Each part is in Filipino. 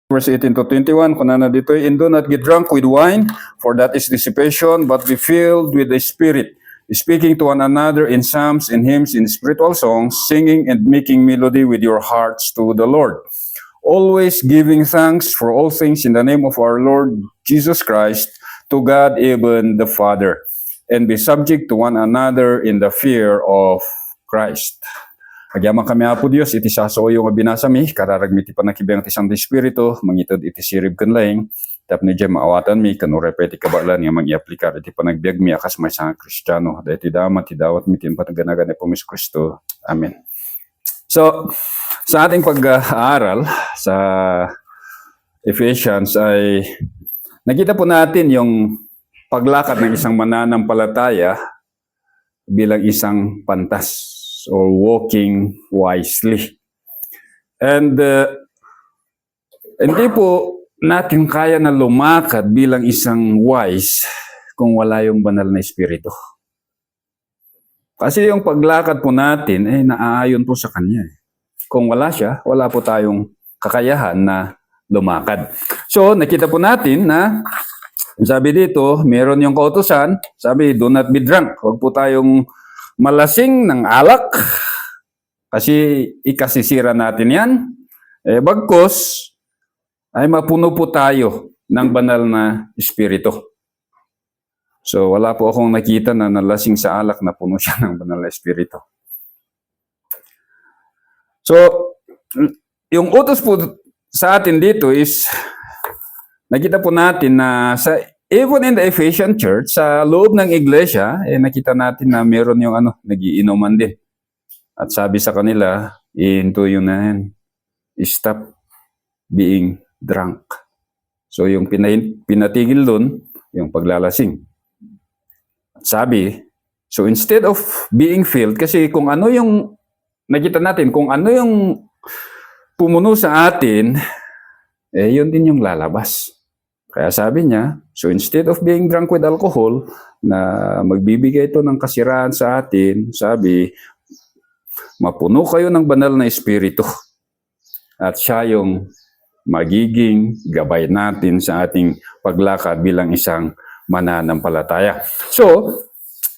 Verse 18 to 21, kunana dito, and do not get drunk with wine, for that is dissipation, but be filled with the Spirit, speaking to one another in psalms and hymns in spiritual songs, singing and making melody with your hearts to the Lord. Always giving thanks for all things in the name of our Lord Jesus Christ, to God even the Father, and be subject to one another in the fear of Christ. Agyaman kami Apo Dios, iti sasoyo nga binasami, kararagmiti panakibiyang ti Santo Espiritu, mangitod iti sirib kanlaing, tapno dyan maawatan mi, kanurepeti kabalan nga mang-i-aplikar iti panagbiag mi akas may sang Kristiyano, dahil ti damat, ti dawat mi, tinpataganagan po Mis Kristo. Amen. So, sa ating pag-aaral sa Ephesians ay nakita po natin yung paglakad ng isang mananampalataya bilang isang pantas or walking wisely. And hindi po natin kaya na lumakad bilang isang wise kung wala yung banal na espiritu. Kasi yung paglakad po natin ay naaayon po sa Kanya. Kung wala siya, wala po tayong kakayahan na lumakad. So, nakita po natin na sabi dito, meron yung kautusan, sabi, do not be drunk. Huwag po tayong malasing ng alak, kasi ikasisira natin yan. Bagkus, ay mapuno po tayo ng banal na espiritu. So, wala po akong nakita na nalasing sa alak na puno siya ng banal na espiritu. So, yung utos po sa atin dito is, nakita po natin na even in the Ephesian church, sa loob ng iglesia, nakita natin na meron yung nagiinuman din. At sabi sa kanila, ihinto yun na yan. Stop being drunk. So yung pinatigil dun, yung paglalasing. At sabi, so instead of being filled, kasi kung ano yung, nakita natin, kung ano yung pumuno sa atin, yun din yung lalabas. Kaya sabi niya, so instead of being drunk with alcohol, na magbibigay ito ng kasiraan sa atin, sabi, mapuno kayo ng banal na espiritu. At siya yung magiging gabay natin sa ating paglakad bilang isang mananampalataya. So,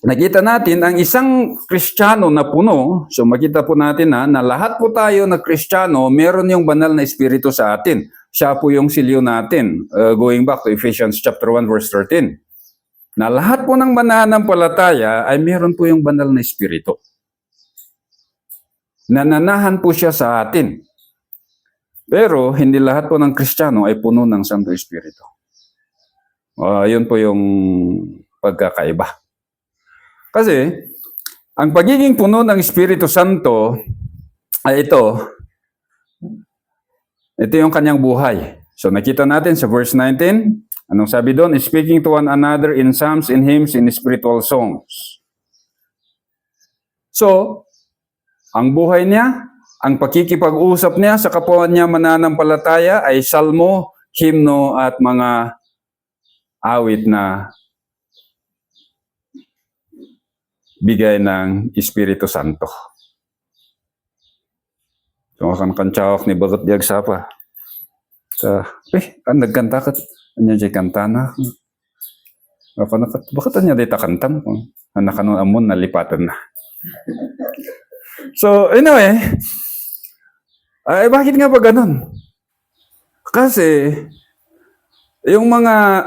nakita natin ang isang Kristiyano na puno, so makita po natin na lahat po tayo na Kristiyano, meron yung banal na espiritu sa atin. Siya po yung silyo natin. Going back to Ephesians chapter 1 verse 13. Na lahat po ng mananampalataya ay meron po yung banal na espiritu. Nananahan po siya sa atin. Pero hindi lahat po ng Kristiyano ay puno ng Santo Espiritu. Yun po yung pagkakaiba. Kasi, ang pagiging puno ng Espiritu Santo ay ito yung kanyang buhay. So nakita natin sa verse 19, anong sabi doon? Speaking to one another in psalms, in hymns, in spiritual songs. So, ang buhay niya, ang pakikipag-usap niya sa kapwa niya mananampalataya ay salmo, himno at mga awit na bigay ng Espiritu Santo. So, kan-kanchawak ni Bagat Diag Sapa. Nagkanta ka. Anya dyan kanta na. Bakit anya dito kantam? Nakano amon, nalipatan na. So, anyway, bakit nga ba ganun? Kasi, yung mga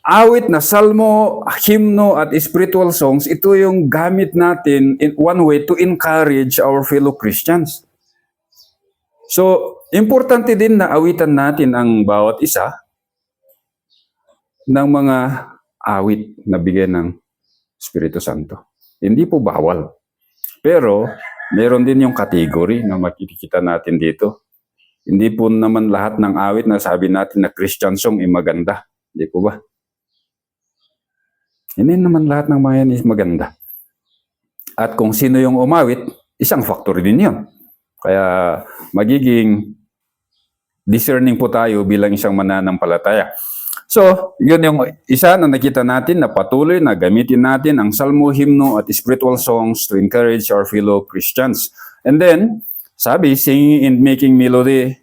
awit na salmo, hymno at spiritual songs, ito yung gamit natin in one way to encourage our fellow Christians. So, importante din na awitan natin ang bawat isa ng mga awit na bigay ng Espiritu Santo. Hindi po bawal. Pero, meron din yung category na makikita natin dito. Hindi po naman lahat ng awit na sabi natin na Christian song ay maganda. Hindi po ba? Hindi naman lahat ng mga yan is maganda. At kung sino yung umawit, isang factor din yun. Kaya magiging discerning po tayo bilang isang mananampalataya. So, yun yung isa na nakita natin na patuloy na gamitin natin ang salmo, hymno at spiritual songs to encourage our fellow Christians. And then, sabi, singing and making melody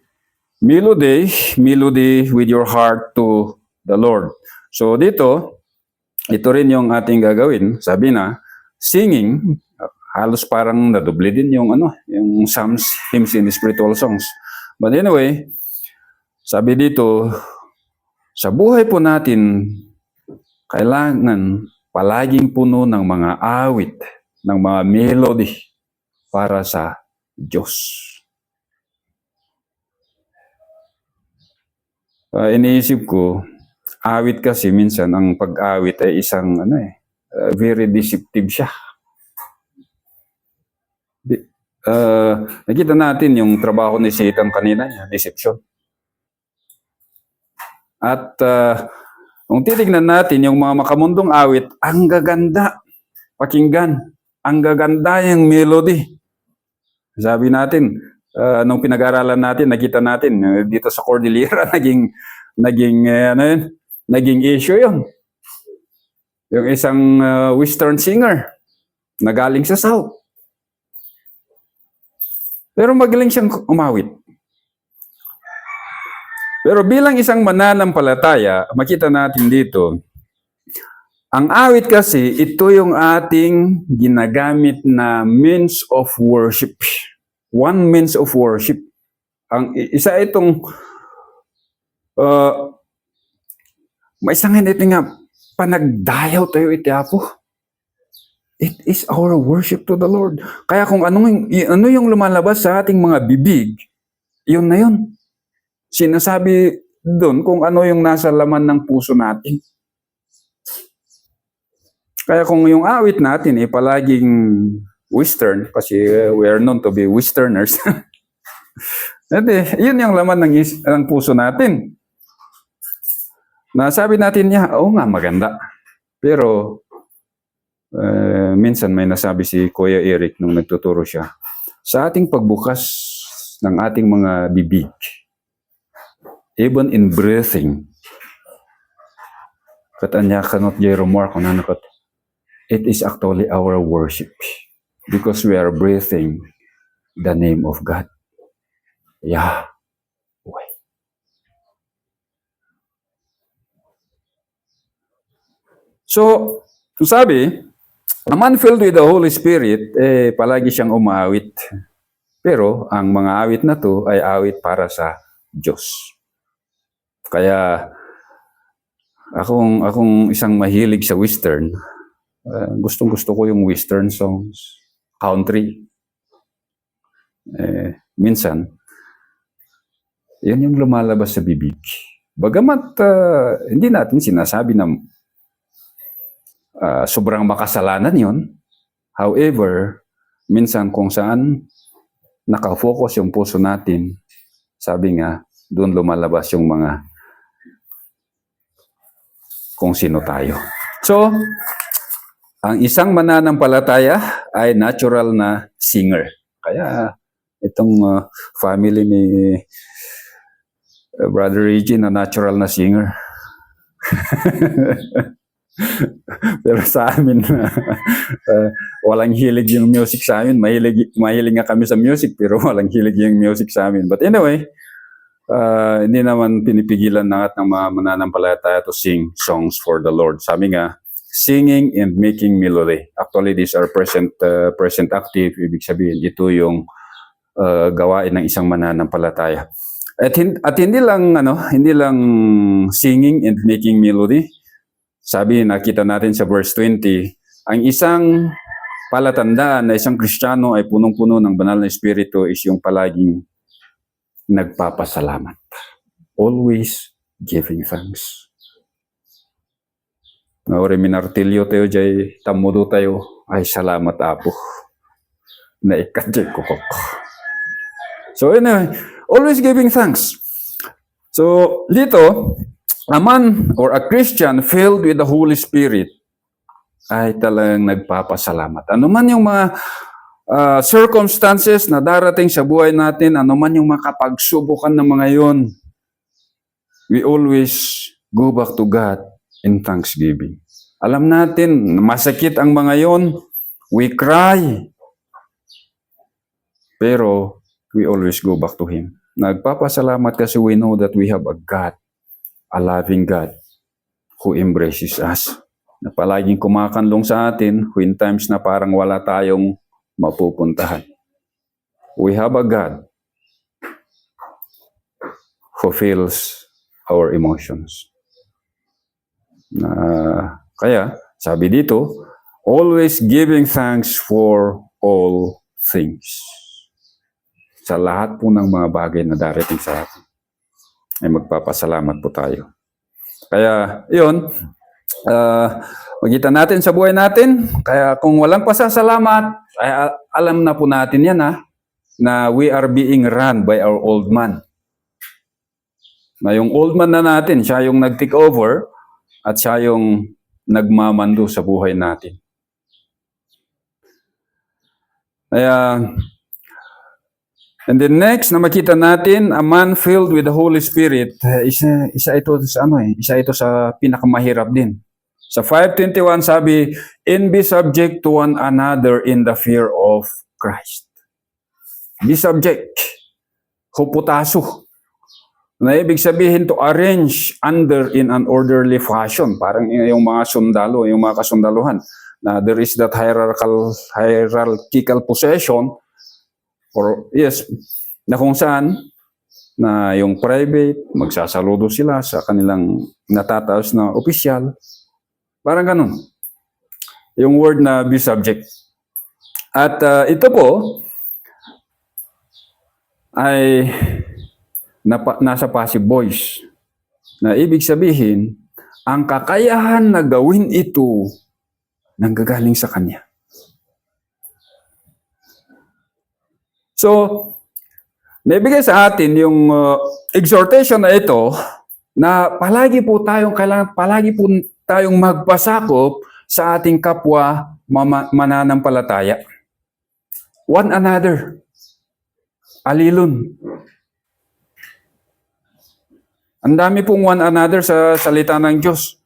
melody, melody with your heart to the Lord. So dito, ito rin yung ating gagawin. Sabi na, singing, halos parang nadoble din yung yung psalms, hymns and spiritual songs. But anyway, sabi dito, sa buhay po natin, kailangan palaging puno ng mga awit, ng mga melody para sa Diyos. Iniisip ko, awit kasi minsan, ang pag-awit ay isang, very deceptive siya. Nakita natin yung trabaho ni Satan kanina, deception. At kung titignan natin yung mga makamundong awit, ang gaganda pakinggan. Ang gaganda yung melody. Sabi natin, nung pinag-aralan natin, nakita natin dito sa Cordillera, naging issue yun. Yung isang western singer na galing sa South. Pero magaling siyang umawit. Pero bilang isang mananampalataya, makita natin dito, ang awit kasi, ito yung ating ginagamit na means of worship. One means of worship. Ang isa itong, may isang hindi nga, panagdayaw tayo itiapo. It is our worship to the Lord. Kaya kung ano yung lumalabas sa ating mga bibig, yun na yun. Sinasabi doon kung ano yung nasa laman ng puso natin. Kaya kung yung awit natin ay palaging Western, kasi we are known to be Westerners, yun yung laman ng puso natin. Nasabi natin niya, oo nga, maganda. Pero, minsan may nasabi si Kuya Eric nung nagtuturo siya, sa ating pagbukas ng ating mga bibig, even in breathing, katanya kanot Jeromar kung nanakot, it is actually our worship because we are breathing the name of God. Yeah. So, sabi, a man filled with the Holy Spirit, palagi siyang umaawit. Pero, ang mga awit na to ay awit para sa Diyos. Kaya, akong isang mahilig sa Western, gustong-gusto ko yung Western songs, country. Minsan, yan yung lumalabas sa bibig. Bagamat, hindi natin sinasabi na sobrang makasalanan yon. However, minsan kung saan nakafocus yung puso natin, sabi nga, doon lumalabas yung mga kung sino tayo. So, ang isang mananampalataya ay natural na singer. Kaya, itong family ni Brother Reggie na natural na singer. Pero sa amin, walang hilig yung music sa amin. Mahilig nga kami sa music, pero walang hilig yung music sa amin. But anyway, hindi naman pinipigilan ng mga mananampalataya to sing songs for the Lord. Sabi nga, singing and making melody. Actually, these are present active. Ibig sabihin, ito yung gawain ng isang mananampalataya. At hindi lang singing and making melody. Sabi, nakita natin sa verse 20, ang isang palatandaan na isang Kristiyano ay punong-puno ng banal na Espiritu is yung palaging nagpapasalamat. Always giving thanks. Ori minartilyo tayo jay tamudo tayo, ay salamat apo. Na ikadjay kukok. So anyway, always giving thanks. So dito, a man or a Christian filled with the Holy Spirit ay talagang nagpapasalamat. Ano man yung mga circumstances na darating sa buhay natin, ano man yung makapagsubukan ng mga yon, we always go back to God in thanksgiving. Alam natin, masakit ang mga yon, we cry, pero we always go back to Him. Nagpapasalamat kasi we know that we have a God, a loving God, who embraces us. Na palaging kumakanlong sa atin when times na parang wala tayong mapupuntahan. We have a God who feels our emotions. Kaya, sabi dito, always giving thanks for all things. Sa lahat po ng mga bagay na darating sa atin, ay magpapasalamat po tayo. Kaya, yun, makita natin sa buhay natin. Kaya kung walang pasasalamat, ay alam na po natin yan na we are being run by our old man. Na yung old man na natin, siya yung nag-take over at siya yung nagmamando sa buhay natin. Kaya, and then next na makita natin, a man filled with the Holy Spirit, isa ito sa pinakamahirap din. Sa 5:21 sabi, and be subject to one another in the fear of Christ. Be subject. Huputaso. Na ibig sabihin to arrange under in an orderly fashion. Parang yung mga sundalo, yung mga kasundaluhan. Na there is that hierarchical possession or yes, na kung saan na yung private, magsasaludo sila sa kanilang natataas na opisyal. Parang ganun. Yung word na be subject. At ito po ay nasa passive voice. Na ibig sabihin, ang kakayahan na gawin ito nanggagaling sa Kanya. So, naibigay sa atin yung exhortation na ito na palagi po tayong magpasakop sa ating kapwa mananampalataya. One another. Alilun. Ang dami pong one another sa salita ng Diyos.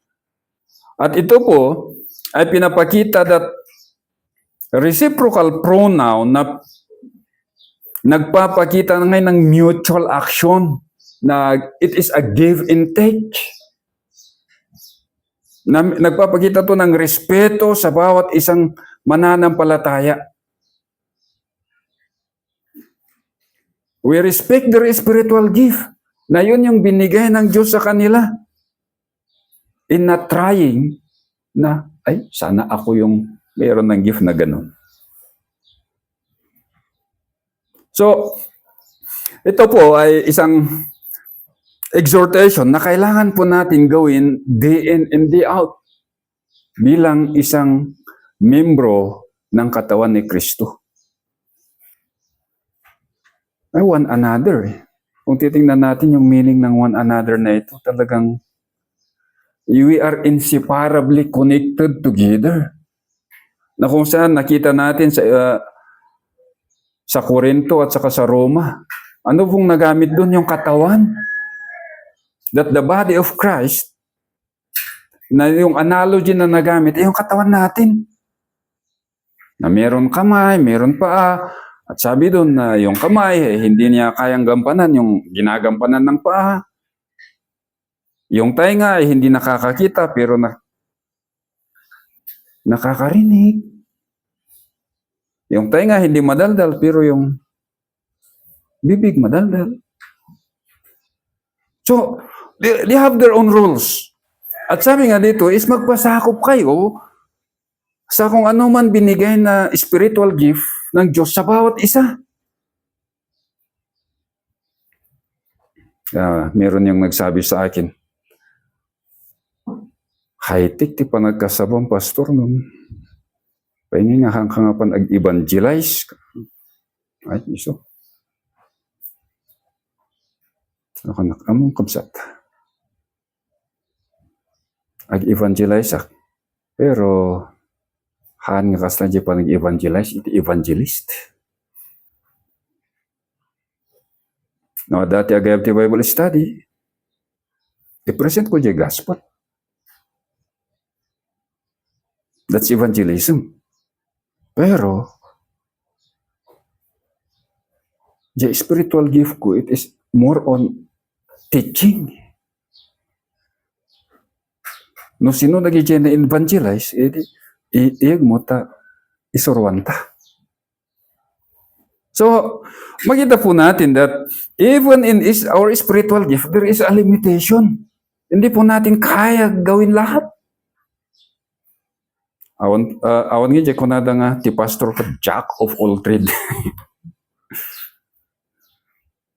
At ito po ay pinapakita that reciprocal pronoun na nagpapakita ngayon ng mutual action na it is a give and take. Nagpapakita to ng respeto sa bawat isang mananampalataya. We respect their spiritual gift na yun yung binigay ng Diyos sa kanila. In not trying na, sana ako yung mayroon ng gift na ganun. So, ito po ay isang exhortation na kailangan po natin gawin day in and day out bilang isang membro ng katawan ni Kristo. Ay, one another. Kung titingnan natin yung meaning ng one another na ito, talagang we are inseparably connected together. Na kung saan nakita natin sa Corinto at saka sa Roma. Ano pong nagamit doon? Yung katawan. That the body of Christ, na yung analogy na nagamit, yung katawan natin. Na meron kamay, meron paa. At sabi doon na yung kamay, hindi niya kayang gampanan yung ginagampanan ng paa. Yung tainga ay hindi nakakakita pero nakakarinig. Yung tainga hindi madaldal pero yung bibig madaldal. So, they have their own rules. At sabi nga dito is magpasakop kayo sa kung ano man binigay na spiritual gift ng Diyos sa bawat isa. Meron yung nagsabi sa akin, high-tech ti pa nagkasabang pastor nun. Pahingi nga hangkangapan ag-evangelize. Ay, iso. Nakanak among kabsat. Ag-evangelize ak. Pero, haan nga kasla di pa nag-evangelize, iti evangelist. No, dati agayab ti Bible study, i-present ko di gospel. That's evangelism. Pero, the spiritual gift ko, it is more on teaching. No sino nag-i na evangelize, edi iig mo ta isurwanta. So, makita po natin that even in our spiritual gift, there is a limitation. Hindi po natin kaya gawin lahat. Awan nga dyan ko nada nga ti pastor ka jack of all trade.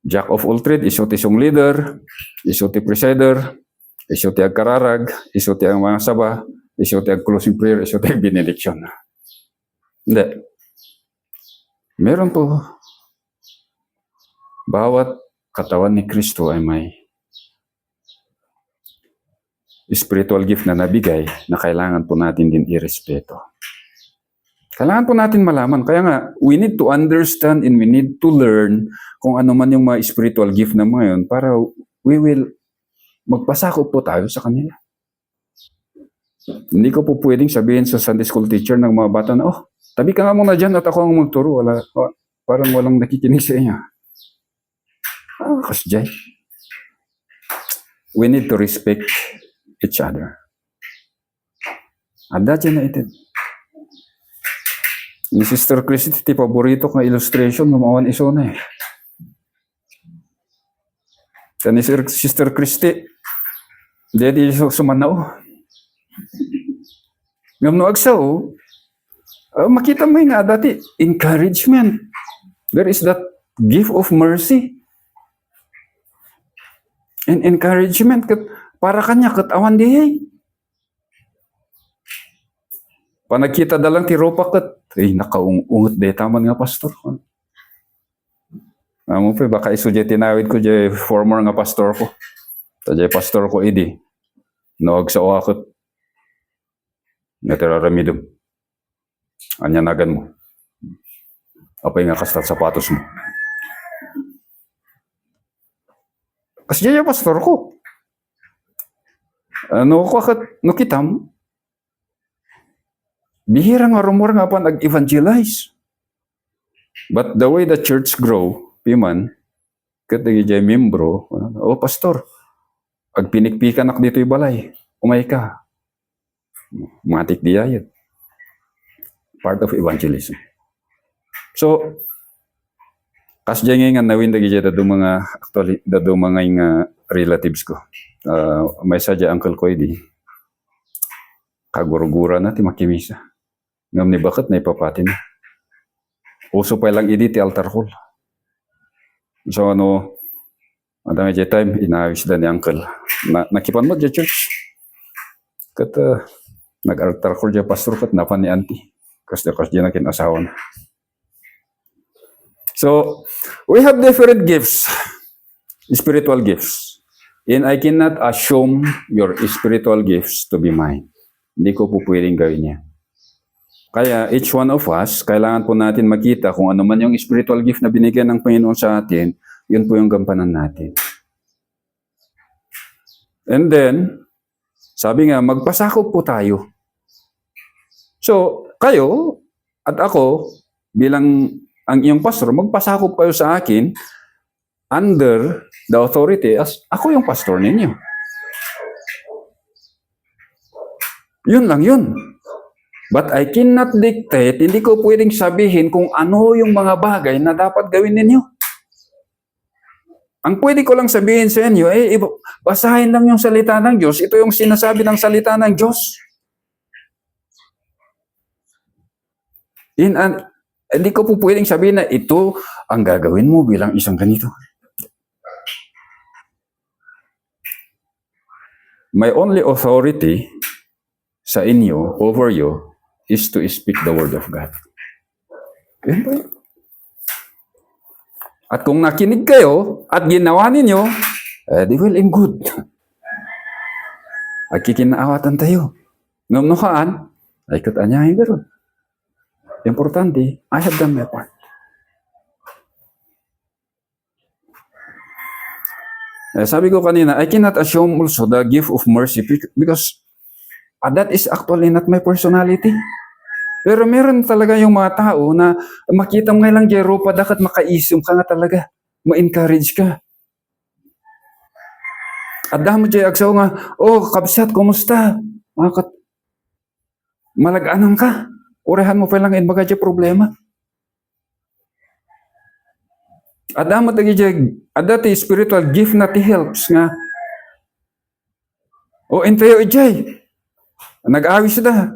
Jack of all trade, iso ti song leader, iso ti presider, iso ti agkararag, iso ti ang mga saba, iso ti ag closing prayer, iso ti ag benediction. Hindi. Meron po, bawat katawan ni Kristo ay may spiritual gift na nabigay na kailangan po natin din irespeto. Kailangan po natin malaman. Kaya nga, we need to understand and we need to learn kung ano man yung mga spiritual gift na mga yun para we will magpasakop po tayo sa kanila. Hindi ko po pwedeng sabihin sa Sunday school teacher ng mga bata na, oh, tabi ka nga muna dyan at ako ang magturo. Parang walang nakikinig sa inyo. Kasjay. We need to respect each other. Ada dyan na ito. Ni Sister Christy, ti paborito kong illustration, gumawan iso na eh. Ni Sister Christy, di sumanaw. Ngam no agsaw, makita mo nga dati, encouragement. There is that gift of mercy. And encouragement, para kanya, katawan di. Panagkita dalang ti ropa kat, nakaungot di, taman nga pastor. Amo pa, baka iso di tinawid ko di former nga pastor ko. Tadya pastor ko idi. Noag sa wakot. Natiraramidom. Anyanagan mo. Apay nga kastat sapatos mo. Kasi diya pastor ko. Ano ko akat, no kitam. Bihira nga rumor nga pa nag-evangelize. But the way the church grow, piman, katagi diya membro, oh pastor, ag pinikpikan ak dito'y balay, umay ka. Matik diya yun. Part of evangelism. So, kas diya nga nawin dagi diya dado mga, actually, dado mga nga relatives ko. May sadya uncle ko di, kagurugura na ti makimisa. Ngam ni bakit na ipapatin. Uso pa lang idi ti altar call. So ano, madami diya time, inayos na ni uncle. Nakipan mo diya church. Kat nag-altar call diya pastor kat napan ni auntie. Kasi diya na kinasawa na. So, we have different gifts, spiritual gifts. And I cannot assume your spiritual gifts to be mine. Hindi ko po pwedeng gawin niya. Kaya each one of us, kailangan po natin makita kung ano man yung spiritual gift na binigyan ng Panginoon sa atin, yun po yung gampanan natin. And then, sabi nga, magpasakop po tayo. So, kayo at ako, bilang ang iyong pastor, magpasakop kayo sa akin under the authority as ako yung pastor ninyo. Yun lang yun. But I cannot dictate, hindi ko pwedeng sabihin kung ano yung mga bagay na dapat gawin ninyo. Ang pwede ko lang sabihin sa inyo, basahin lang yung salita ng Diyos. Ito yung sinasabi ng salita ng Diyos. Hindi ko po pwedeng sabihin na ito ang gagawin mo bilang isang ganito. My only authority sa inyo, over you, is to speak the word of God. At kung nakinig kayo at ginawa ninyo, di well and good. At kikinaawatan tayo. Ngumnukaan, ay katanyahin gano'n. Importante, I have done my part. Sabi ko kanina, I cannot assume also the gift of mercy because that is actually not my personality. Pero meron talaga yung mga tao na makita mo nga lang Jero, padakat makaisum ka nga talaga. Ma-encourage ka. Adda mo jay agsaw nga, oh, kabsat, kumusta? Malag-anang ka. Urehan mo pa lang baga jay problema. Adda mo tagi jay, adda ti spiritual gift na ti helps nga. O intayo ijay. Nag-awis da.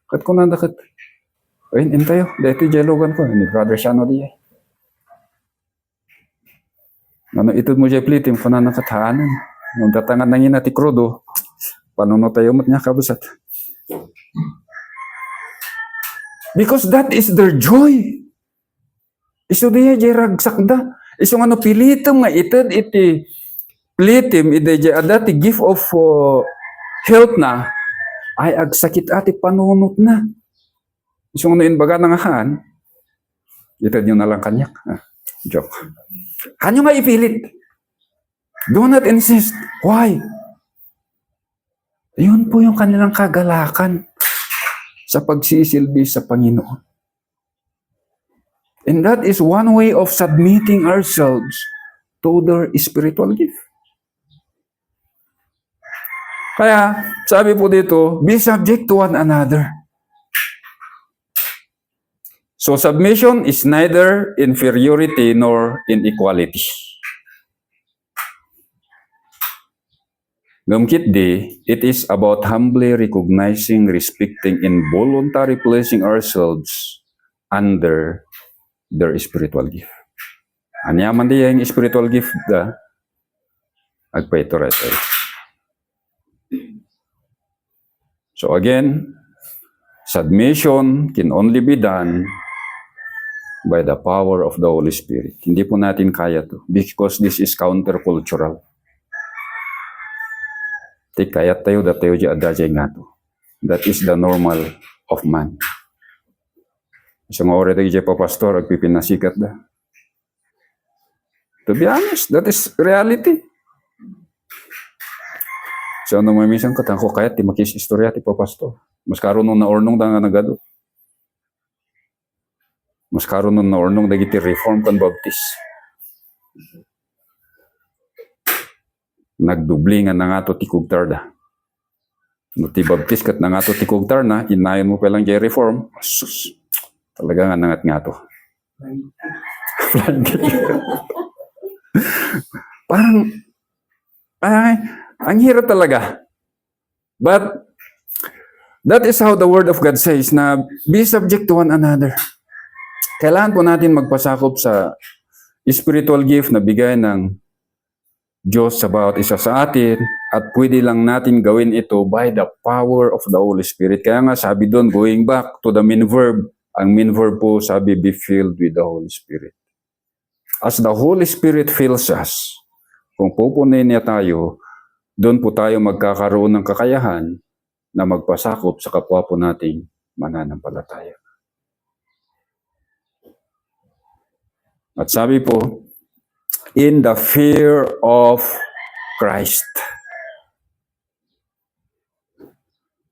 Kat ko nanda kat. O intayo. Dito jay logan ko. Ni Brother Shano di jay. Ano itod mo jay plitim ko na nakatahanan. Nung datangan na ngina ti krudo. Paano tayo mat niya kabusat. Because that is their joy. Iso diya jay ragsak da. Iso nga no pilitom nga itod iti plitim iti jay ada ti gift of health na ay agsakit ati panunot na. Iso nga no inbaga na nga haan. Itod nyo na lang kanyak. Joke. Hanyo nga ipilit. Do not insist. Why? Yun po yung kanilang kagalakan sa pagsisilbi sa Panginoon. And that is one way of submitting ourselves to their spiritual gift. Kaya, sabi po dito, be subject to one another. So submission is neither inferiority nor inequality. Gamkit di, it is about humbly recognizing, respecting, and voluntarily placing ourselves under their spiritual gift. Anyaman di yung spiritual gift da, agpaito ito. So again, submission can only be done by the power of the Holy Spirit. Hindi po natin kaya to because this is countercultural. Ti kayat tayo da tayo di adajay nga to. That is the normal of man. Isang oras tayo di pa pastor, agpipinasikat da. To be honest, that is reality. So ano may minsan katangko kayat ti makis istorya ti pa pastor. Mas karon nung naornong da nga nagado. Mas karon nung naornong dagiti reform kan baptist. Nagdublingan na nga to ti kugtar da. No ti baptist kat na nga to ti kugtar na, inayon mo palang jay reform. Sus, talaga nga nangat nga to. parang, ang hirap talaga. But, that is how the Word of God says na be subject to one another. Kailangan po natin magpasakop sa spiritual gift na bigay ng Diyos sa bawat isa sa atin at pwede lang natin gawin ito by the power of the Holy Spirit. Kaya nga sabi doon, going back to the main verb, ang main verb po sabi, be filled with the Holy Spirit. As the Holy Spirit fills us, kung pupunin niya tayo, doon po tayo magkakaroon ng kakayahan na magpasakop sa kapwa po nating mananampalataya. At sabi po, in the fear of Christ.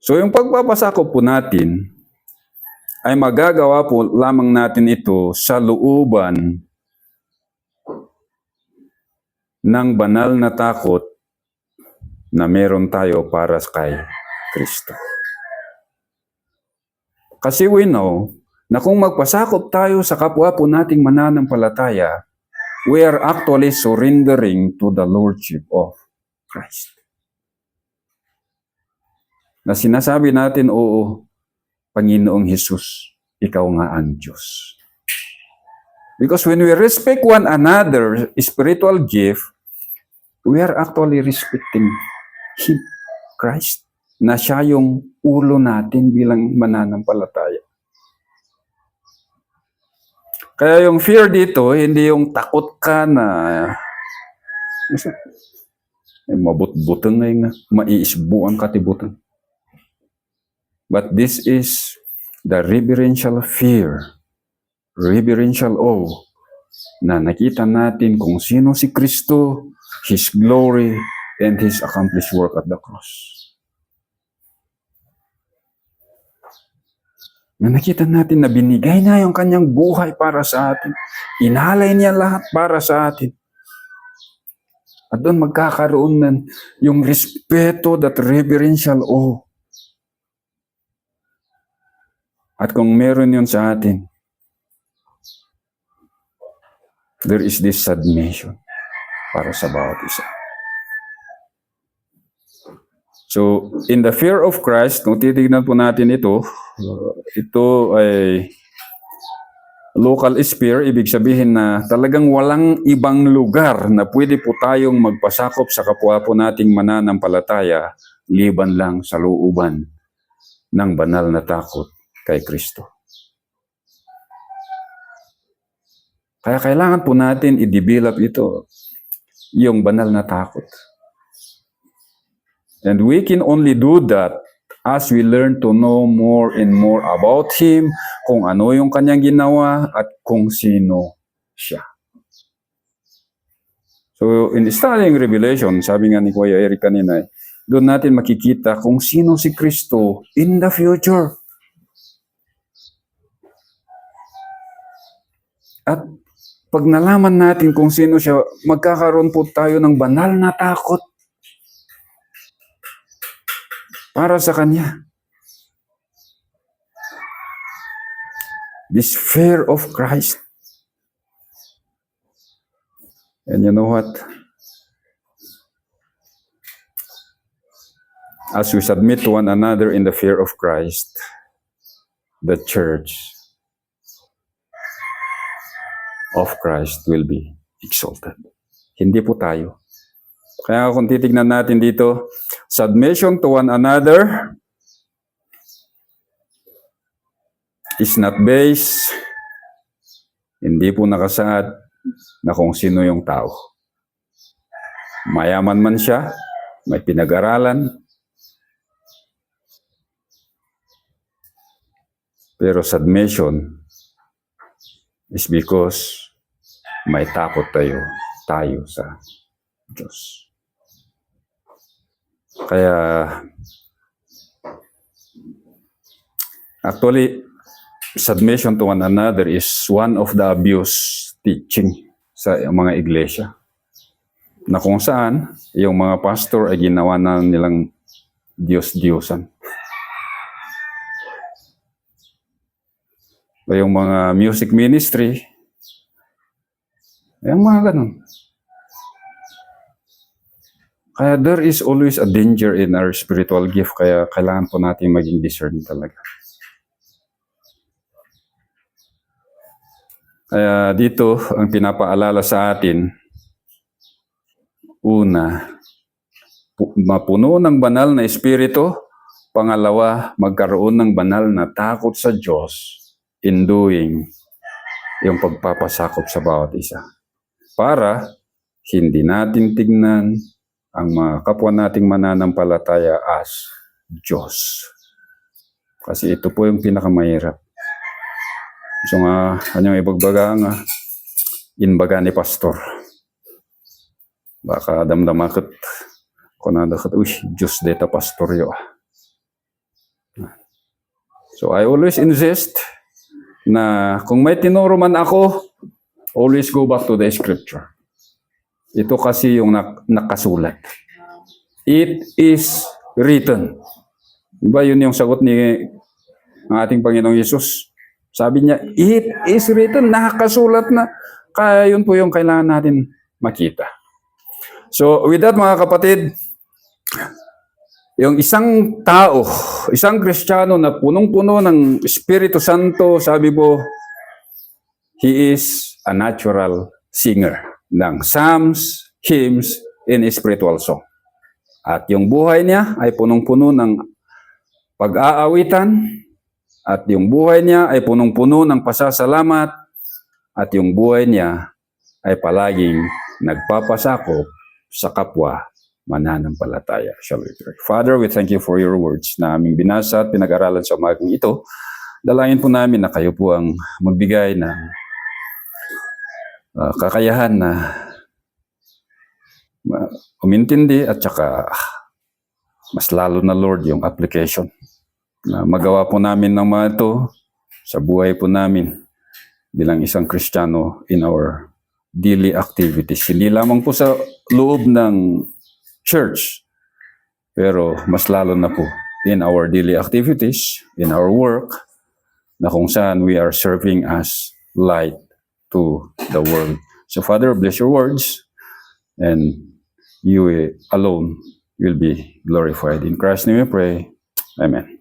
So yung pagpapasakop po natin ay magagawa po lamang natin ito sa looban ng banal na takot na meron tayo para kay Kristo. Kasi we know na kung magpasakop tayo sa kapwa po nating mananampalataya, we are actually surrendering to the Lordship of Christ. Na sinasabi natin, oo, Panginoong Jesus, ikaw nga ang Diyos. Because when we respect one another, spiritual gift, we are actually respecting Him, Christ, na siya yung ulo natin bilang mananampalataya. Kaya yung fear dito, hindi yung takot ka na mabut-butang na maiisbuan katibutang. But this is the reverential fear, reverential awe, na nakita natin kung sino si Kristo, His glory, and His accomplished work at the cross. Na nakita natin na binigay na yung kanyang buhay para sa atin. Inalay niya lahat para sa atin. At doon magkakaroon ng yung respeto, that reverential awe. At kung meron yun sa atin, there is this submission para sa bawat isa. So, in the fear of Christ, kung titignan po natin ito, ito ay local sphere, ibig sabihin na talagang walang ibang lugar na pwede po tayong magpasakop sa kapwa po nating mananampalataya liban lang sa looban ng banal na takot kay Kristo. Kaya kailangan po natin i-develop ito, yung banal na takot. And we can only do that as we learn to know more and more about Him, kung ano yung kanyang ginawa at kung sino siya. So, in studying Revelation, sabi nga ni Kuya Eric kanina, doon natin makikita kung sino si Kristo in the future. At pag nalaman natin kung sino siya, magkakaroon po tayo ng banal na takot para sa Kanya. This fear of Christ. And you know what? As we submit to one another in the fear of Christ, the church of Christ will be exalted. Hindi po tayo. Kaya kung titignan natin dito, submission to one another is not based, hindi po nakasaad na kung sino yung tao. Mayaman man siya, may pinag-aralan, pero submission is because may takot tayo sa Diyos. Kaya, actually, submission to one another is one of the abuse teaching sa mga iglesia. Na kung saan, yung mga pastor ay ginawa na nilang Diyos-Diyosan. O yung mga music ministry, yung mga ganun. Kaya there is always a danger in our spiritual gift, kaya kailangan po natin maging discerning talaga. Kaya dito, ang pinapaalala sa atin, una, mapuno ng banal na espiritu, pangalawa, magkaroon ng banal na takot sa Diyos in doing yung pagpapasakop sa bawat isa. Para hindi natin tignan ang mga kapwa nating mananampalataya as Diyos. Kasi ito po yung pinakamahirap. So nga, kanyang ibagbaga nga, inbaga ni pastor. Baka damdamakot ko na dakat, Diyos deta pastor yo. So I always insist na kung may tinuro man ako, always go back to the scripture. Ito kasi yung nakasulat. It is written. Diba yun yung sagot ni ng ating Panginoong Yesus? Sabi niya, it is written, nakasulat na. Kaya yun po yung kailangan natin makita. So with that mga kapatid, yung isang tao, isang Kristiyano na punong-puno ng Espiritu Santo, sabi po, he is a natural singer ng psalms, hymns, and spiritual song. At yung buhay niya ay punong-puno ng pag-aawitan, at yung buhay niya ay punong-puno ng pasasalamat, at yung buhay niya ay palaging nagpapasakop sa kapwa mananampalataya. Shall we pray? Father, we thank you for your words na aming binasa at pinag-aralan sa umagang ito. Dalangin po namin na kayo po ang magbigay ng kakayahan na umintindi at saka mas lalo na Lord yung application. Na magawa po namin ng mga ito sa buhay po namin bilang isang Kristiyano in our daily activities. Hindi lamang po sa loob ng church, pero mas lalo na po in our daily activities, in our work, na kung saan we are serving as light to the world. So Father, bless your words, and you alone will be glorified. In Christ's name we pray. Amen.